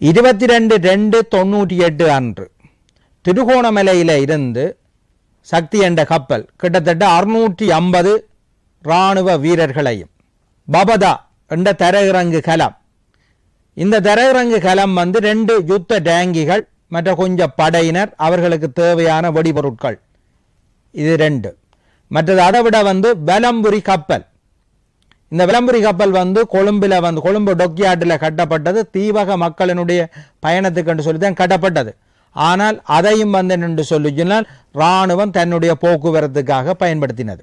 22/2/98 அன்று திருகோணமலையில் இருந்து சக்தி என்ற கப்பல் கிட்டத்தட்ட 650 இராணுவ வீரர்களையும் பபதா என்ற தரையிறங்கு கலம், இந்த தரையிறங்கு கலம் 2 யுத்த டேங்கிகள் மற்ற கொஞ்சம் படையினர், அவர்களுக்கு தேவையான வெடிபொருட்கள், இது 2. மற்றது அதை விட பலம்புரி கப்பல். இந்த விளம்பரி கப்பல் கொழும்பில் கொழும்பு டொக்கியாட்டில் கட்டப்பட்டது. தீவக மக்களினுடைய பயணத்துக்கு என்று சொல்லி தான் கட்டப்பட்டது. ஆனால் அதையும் என்று சொல்லி சொன்னால் இராணுவம் தன்னுடைய போக்குவரத்துக்காக பயன்படுத்தினது.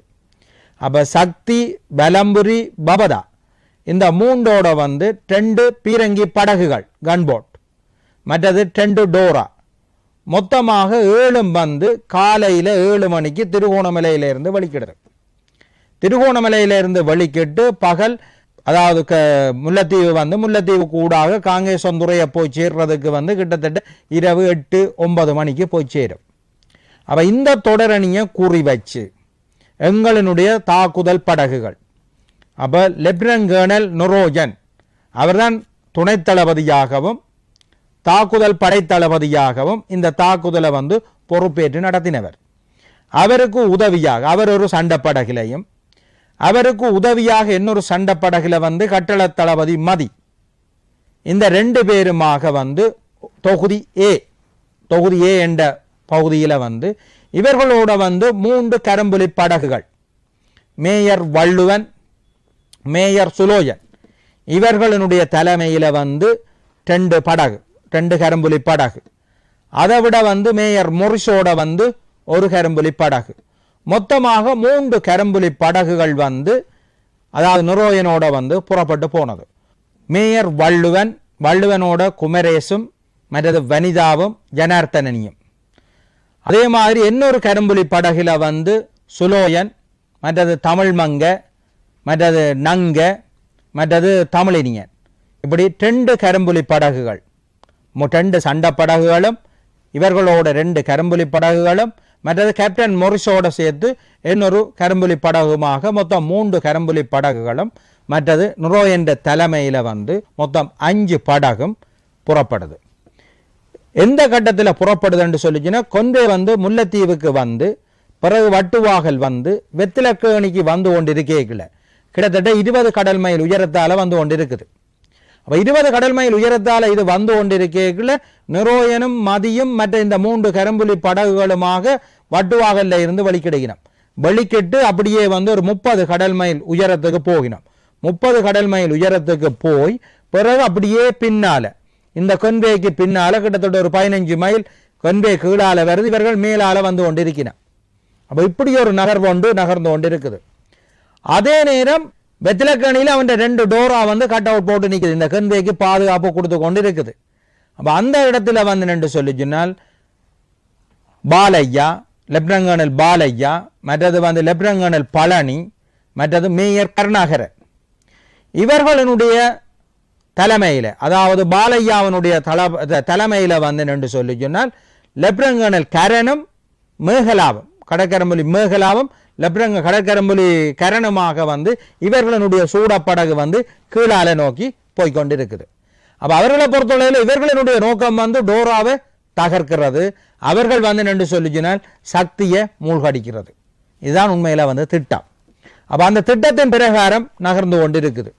அப்போ சக்தி, பலம்புரி, பபதா இந்த மூன்றோட 2 பீரங்கி படகுகள் கன்போட், மற்றது 2 டோரா, மொத்தமாக 7 காலையில் 7 மணிக்கு திருகோணமலையிலிருந்து வெளிக்கிடுது. திருகோணமலையிலிருந்து வெளிக்கிட்டு பகல், அதாவது முல்லைத்தீவு முல்லைத்தீவு கூடாக காங்கேசந்துறையை போய் சேர்றதுக்கு கிட்டத்தட்ட இரவு 8-9 மணிக்கு போய் சேரும். அப்போ இந்த தொடரணியை கூறி வச்சு எங்களினுடைய தாக்குதல் படகுகள், அப்போ லெப்டினன்ட் கர்னல் நொரோஜன் அவர்தான் துணைத் தளபதியாகவும் தாக்குதல் படைத்தளபதியாகவும் இந்த தாக்குதலை பொறுப்பேற்று நடத்தினவர். அவருக்கு உதவியாக அவர் ஒரு சண்டைப்படகிலையும், அவருக்கு உதவியாக இன்னொரு சண்டைப்படகில கட்டள தளபதி மதி, இந்த 2 பேருமாக தொகுதி ஏ என்ற பகுதியில் இவர்களோட 3 கரும்புலி படகுகள், மேயர் வள்ளுவன், மேயர் சுலோஜன் இவர்களுடைய தலைமையில் 2 படகு, 2 கரும்புலி படகு. அதை விட மேயர் மொரிசோட ஒரு கரும்புலி படகு, மொத்தமாக 3 கரும்புலி படகுகள் அதாவது நுரோயனோட புறப்பட்டு போனது. மேயர் வள்ளுவனோட குமரேசும் மற்றது வனிதாவும் ஜனார்த்தனியும். அதே மாதிரி இன்னொரு கரும்புலி படகுல சுலோயன், மற்றது தமிழ்மங்க, மற்றது நங்க, மற்றது தமிழினியன், இப்படி 2 கரும்புலி படகுகள், 2 சண்டை படகுகளும் இவர்களோட 2 கரும்புலி படகுகளும் மற்றது கேப்டன் மொரிசோட சேர்த்து இன்னொரு கரும்புலி படகுமாக மொத்தம் 3 கரும்புலி படகுகளும் மற்றது நுரோயன் தலைமையில் மொத்தம் 5 படகும் புறப்படுது. எந்த கட்டத்தில் புறப்படுது என்று சொல்லிச்சுன்னா, கொன்வே முல்லைத்தீவுக்கு பிறகு வட்டுவாகல் வெத்திலக்கேணிக்கு கொண்டிருக்கல, கிட்டத்தட்ட 20 கடல் மைல் உயரத்தால் கொண்டிருக்குது. அப்போ 20 கடல் மைல் உயரத்தால் இது கொண்டிருக்கல நுரோயனும் மதியும் மற்ற இந்த 3 கரும்புலி படகுகளுமாக வட்டுவாகல்ல இருந்து வெளிக்கிடுகினோம். வெளிக்கிட்டு அப்படியே ஒரு 30 கடல் மைல் உயரத்துக்கு போகினோம். 30 கடல் மைல் உயரத்துக்கு போய் பிறகு அப்படியே பின்னால இந்த கொன்வேக்கு பின்னால கிட்டத்தட்ட ஒரு 15 மைல் கொன்வே கீழால வருது, இவர்கள் மேலால கொண்டிருக்கிறோம். அப்போ இப்படி ஒரு நகர்ந்து கொண்டிருக்குது. அதே நேரம் வெத்திலக்கணியில் அவன் 2 டோரா கட் அவுட் போட்டு நிற்குது, இந்த கொன்வேக்கு பாதுகாப்பு கொடுத்து கொண்டு இருக்குது. அப்போ அந்த இடத்துல என்று சொல்லி சொன்னால் பாலையா, லெப்டினன்ட் கர்னல் பாலையா, மற்றது லெப்டினன்ட் கர்னல் பழனி, மற்றது மேயர் கருணாகரன் இவர்களுடைய தலைமையில், அதாவது பாலையாவனுடைய தலைமையில் என்று சொல்லி சொன்னால் லெப்டினன்ட் கர்னல் கரனும் மேகலாவும், கடற்கரம்புலி மேகலாவும் லெப்டினன்ட் கடற்கரம்புலி கரனுமாக இவர்களுடைய சூடப்படகு கீழால நோக்கி போய்கொண்டிருக்குது. அப்போ அவர்களை பொறுத்தவரையில் இவர்களுடைய நோக்கம் டோராவை தகர்க்கிறது, அவர்கள் என்று சொல்லி சொன்னால் சக்தியை மூழ்கடிக்கிறது. இதுதான் உண்மையில் திட்டம். அப்போ அந்த திட்டத்தின் பிரகாரம் நகர்ந்து கொண்டிருக்குது.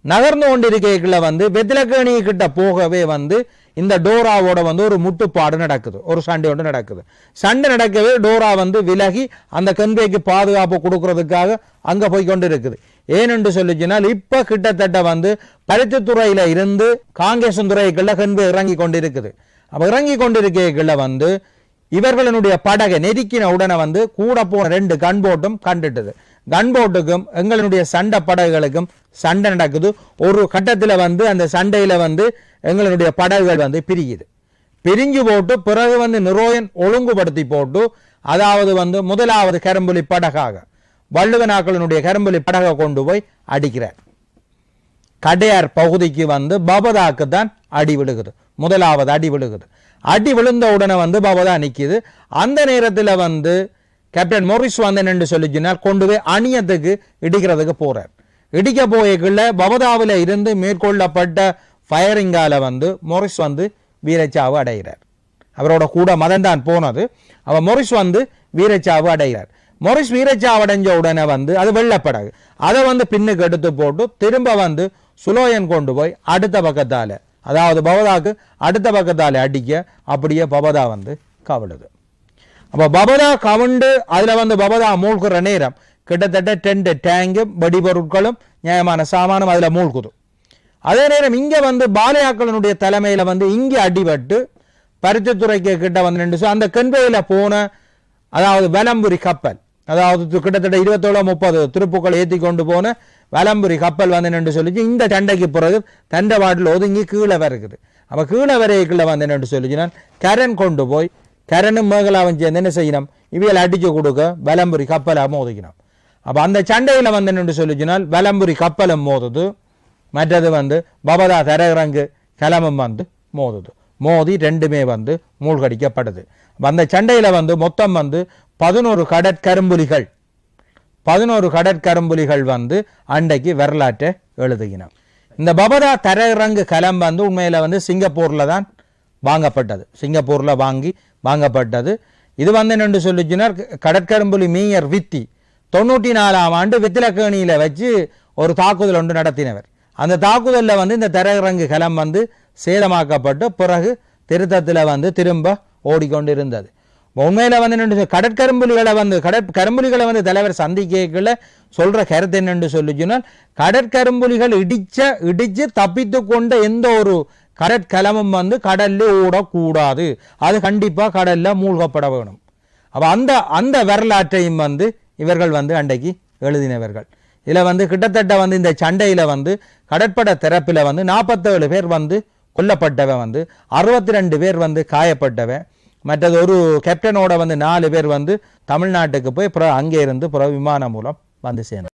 நகர்ந்து கொண்டிருக்கைக்குள்ள வெத்திலக்கேணி கிட்ட போகவே இந்த டோராவோட ஒரு முட்டுப்பாடு நடக்குது, ஒரு சண்டை ஒன்று நடக்குது. சண்டை நடக்கவே டோரா விலகி அந்த கன்வேக்கு பாதுகாப்பு கொடுக்கறதுக்காக அங்க போய் கொண்டு இருக்குது. ஏனென்று சொல்லிச்சுனால் இப்ப கிட்டத்தட்ட பருத்தித்துறையில இருந்து காங்கேசந்துறைக்குள்ள கன்வே இறங்கி கொண்டிருக்குது. அப்ப இறங்கி கொண்டிருக்கைக்குள்ள இவர்களுடைய படகை நெருக்கின உடனே கூட போன 2 கன்போட்டும் கண்டுட்டது. கன்போட்டுக்கும் எங்களுடைய சண்டை படகுகளுக்கும் சண்டை நடக்குது. ஒரு கட்டத்தில் அந்த சண்டையில எங்களுடைய படகுகள் பிரியுது. பிரிஞ்சு போட்டு பிறகு நுரோயன் ஒழுங்குபடுத்தி போட்டு, அதாவது முதலாவது கரும்புலி படகாக வள்ளுவனாக்களினுடைய கரும்புலி படகை கொண்டு போய் அடிக்கிறார். கடையார் பகுதிக்கு பபதாக்கு தான் அடி விழுகுது, முதலாவது அடி விழுகுது. அடி விழுந்த உடனே பபதா நிக்குது. அந்த நேரத்தில் கேப்டன் மொரிஸ் என்று சொல்லி சொன்னால் கொண்டு போய் அணியத்துக்கு இடிக்கிறதுக்கு போறார். இடிக்க போய்க்குள்ள பபதாவில் இருந்து மேற்கொள்ளப்பட்ட ஃபயரிங்கால வந்து மொரிஸ் வந்து வீரச்சாவு அடைகிறார். அவரோட கூட மதம்தான் போனது. அவ மொரிஸ் வந்து வீரச்சாவு அடைகிறார். மொரிஸ் வீரச்சாவு அடைஞ்ச உடனே வந்து அது வெள்ளப்படகு, அதை வந்து பின்னுக்கு எடுத்து போட்டு திரும்ப வந்து சுலோயன் கொண்டு போய் அடுத்த பக்கத்தால, அதாவது பபதாக்கு அடுத்த பக்கத்தால அடிக்க அப்படியே பபதா வந்து கவிழுது. அப்போ பபதா கவுண்டு அதில் வந்து பபதா மூழ்கிற நேரம் கிட்டத்தட்ட 2 டேங்கும் வெடிபொருட்களும் நியாயமான சாமானும் அதில் மூழ்குது. அதே நேரம் இங்கே வந்து பாலையாக்களினுடைய தலைமையில் வந்து இங்கே அடிபட்டு பருத்தித்துறைக்கு கிட்ட வந்து நின்று அந்த கென்பையில் போன, அதாவது வலம்புரி கப்பல், அதாவது கிட்டத்தட்ட 27-30 திருப்புக்கள் ஏற்றி கொண்டு போன வலம்புரி கப்பல் வந்து நின்று சொல்லிச்சு இந்த சண்டைக்கு பிறகு தண்டை வாட்டில் ஒதுங்கி கீழே வருகுது. அப்போ கீழே வரைக்குள்ள வந்து நின்று சொல்லிச்சுன்னா கரண் கொண்டு போய் கரனும் மேகலாவும் சேர்ந்து என்ன செய்யணும், இவையில் அடிச்சு கொடுக்க வலம்புரி கப்பலை மோதிக்கணும். அப்போ அந்த சண்டையில் வந்து நின்று சொல்லிச்சுனால் வலம்புரி கப்பலும் மோதுது, மற்றது வந்து பபதா தரகரங்கு கிளம்பும் வந்து மோதுது. மோதி ரெண்டுமே வந்து மூழ்கடிக்கப்படுது. அந்த சண்டையில் வந்து மொத்தம் வந்து 11 கடற்கரும்புலிகள் வந்து அன்றைக்கு வரலாற்றை எழுதுகினோம். இந்த பபதா தரகரங்கு கலம் வந்து உண்மையில் வந்து சிங்கப்பூரில் தான் வாங்கப்பட்டது, சிங்கப்பூரில் வாங்கப்பட்டது. இது வந்து என்னென்று சொல்லிச்சுன்னா கடற்கரும்புலி மீயர் வித்தி 94ஆம் ஆண்டு வித்திலக்கேணியில் வச்சு ஒரு தாக்குதல் ஒன்று நடத்தினவர். அந்த தாக்குதலில் வந்து இந்த தரகரங்கு கலம் வந்து சேதமாக்கப்பட்டு பிறகு திருத்தத்தில் வந்து திரும்ப ஓடிக்கொண்டிருந்தது. உண்மையில் வந்து என்னென்று கடற்கரும்புலிகளை வந்து தலைவர் சந்திக்கல சொல்கிற கருத்து என்னென்று சொல்லிச்சுன்னா கடற்கரும்புலிகள் இடிச்சு தப்பித்து கொண்ட எந்த ஒரு கடற்கலமும் வந்து கடலில் ஓடக்கூடாது, அது கண்டிப்பாக கடலில் மூழ்கப்பட வேணும். அப்போ அந்த வரலாற்றையும் வந்து இவர்கள் வந்து அன்றைக்கு எழுதினவர்கள். இதில் வந்து கிட்டத்தட்ட வந்து இந்த சண்டையில் வந்து கடற்படை தரப்பில் வந்து 47 பேர் வந்து கொல்லப்பட்டவன் வந்து 62 பேர் வந்து காயப்பட்டவன். மற்றது ஒரு கேப்டனோட வந்து 4 பேர் வந்து தமிழ்நாட்டுக்கு போய் அங்கே இருந்து விமானம் மூலம் வந்து சேர்ந்தார்.